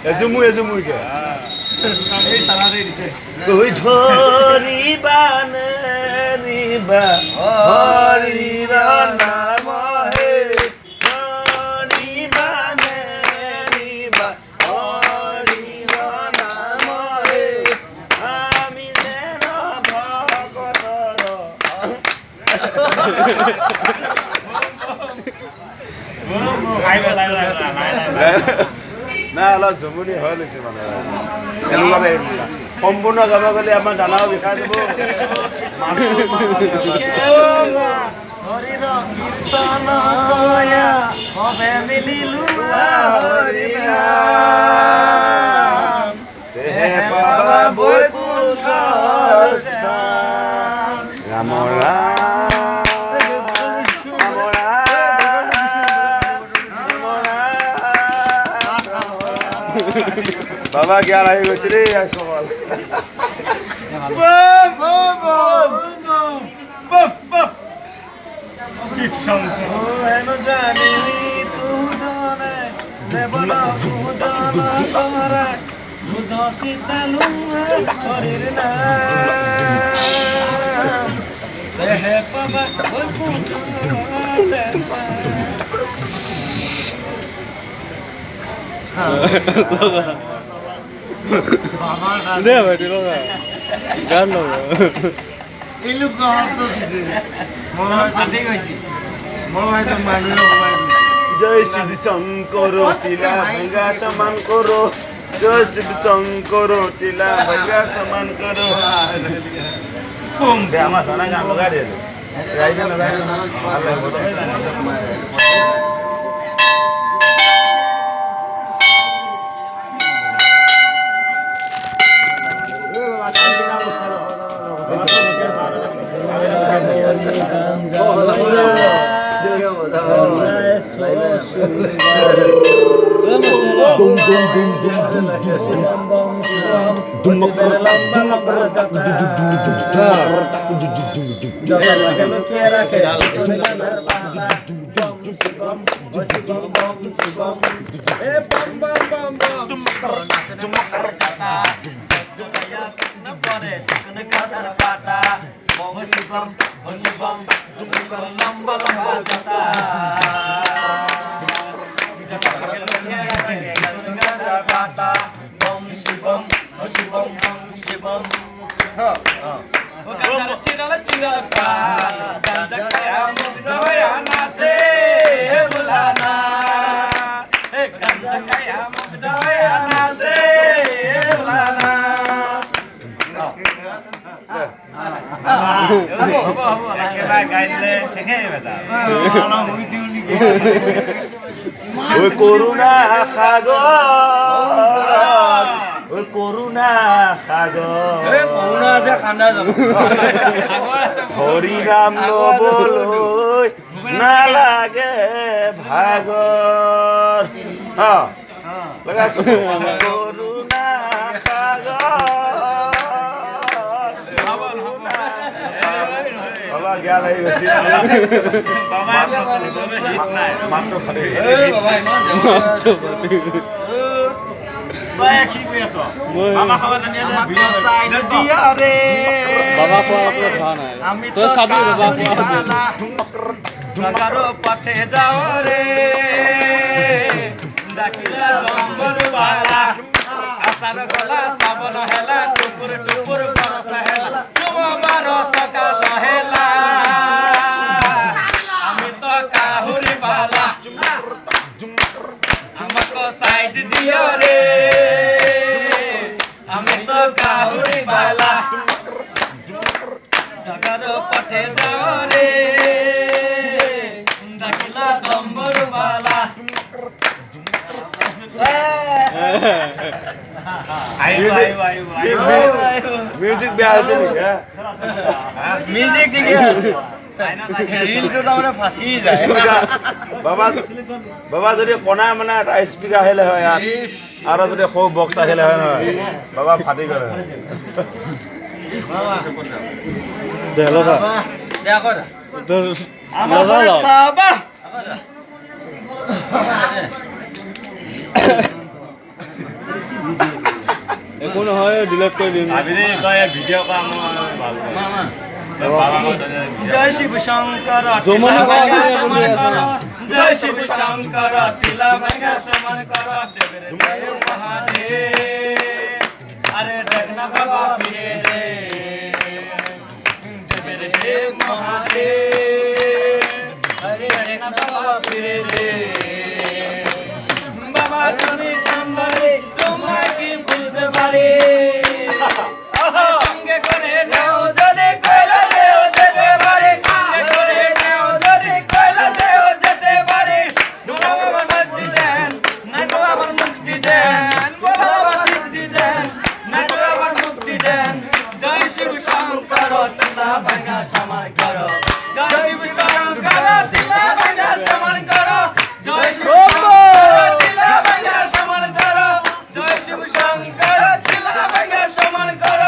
এজুমুইকে কই ধৰিবানে নিবা হৰিৰ নাম হে ধৰিবানে নিবা হৰিৰ নাম হে আমি যেন ভকতৰ না অলপ জমনি হৈ লৈছে মানে এনেকুৱাতে সম্পূৰ্ণ গাব গ'লে আমাৰ দানাও বিষাই যাব হৰিৰ কীৰ্তন কয়া সবে মিলিলো হৰিনাম দেহে পাবা বৈকুণ্ঠ স্থান ৰাম ৰাম বাবা জ্ঞান আহি গৈছে দেই সকল দে ভাই দিলো না গান লো এই লোক তো দিছে মন ঠিক হইছে মন হইছে মানুষ জয় শিব শঙ্কর শিলা ভঙ্গা সমান করো জয় শিব শঙ্কর শিলা ভঙ্গা সমান করো বুম দে আমার সানা গান লগাই দে রাইজে না ভালো হবে ওই করুণা সাগর ওই করুণা সাগর করুণা আছে খান্দা যাব হরি নাম লবলৈ নালাগে ভাগৰ লগাইছো কৰুণা সাগৰ জ্ঞান আহি গৈছে মাত্ৰ ফাটি কি কৰি আছ মামা খাব নানি আছে সাইড দিয়া ৰে বাবা খোৱা আপোনাৰ খোৱা নাই তই চাবি বাবা খোৱা সগাৰো পথে যাও ৰে ডাকিলা ৰংগৰ বালা আসার গলা সাবন হেলা টুপুর টুপুর বরস হেলা সোমবার সকাল হেলা আমি তো কাহুরি বালা আমাকে সাইড দিও রে আমি তো কাহুরি বালা সগার পথে যাও রে ডাকিলা ডম্বর বালা म्यूजिक भी আছে নেকি মিউজিক ঠিক আছে রিলটো মানে ফাঁসি যায় বাবা বাবা যদি কোনা মানে এটা স্পিকাৰ আহিলে হয় আৰু যদি সৌ বক্স আহিলে হয় নহয় বাবা ফাটি গ'লে দেখলো না আমার সাবা এখন হয় ডিলিট করে দিন ভিডিও কাম ভালো জয় শিব শঙ্কর জমনে সমান কর জয় শিব শঙ্কর তিলা ভাঙা সমান কর দেবের জয় মহাদেব আরে দেখনা বাবা ফিরে রে দেবের জয় মহাদেব আরে দেখনা বাবা ফিরে রে বাবা তুমি কান্দারে তোমায় কি ভুলতে পারি সঙ্গে করে নাও যদি কইলা দেও যেতে পারি সঙ্গে করে নাও যদি কইলা দেও যেতে পারি ডোরা বাবা মুক্তি দেন না তো আবার মুক্তি দেন বলা বাবা সিদ্ধি দেন না তো আবার মুক্তি দেন জয় শিব শঙ্কর তিলা ভাঙা সমান কর জয় শিব শঙ্কর তিলা ভাঙা সমান কর জয় শিব শঙ্কর তিলা ভাঙা সমান কর জয় শিব শঙ্কর তিলা ভাঙা সমান কর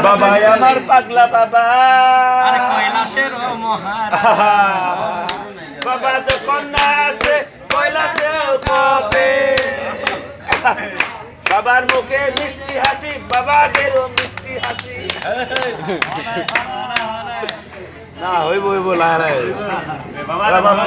বাবা আমার পাগলা বাবা আরে কৈলাসের মহারাজ বাবা যখন নাচে কৈলাসে কবে বাবার মুখে মিষ্টি হাসি বাবাদেরও মিষ্টি হাসি না হইব লাহারায় বাবা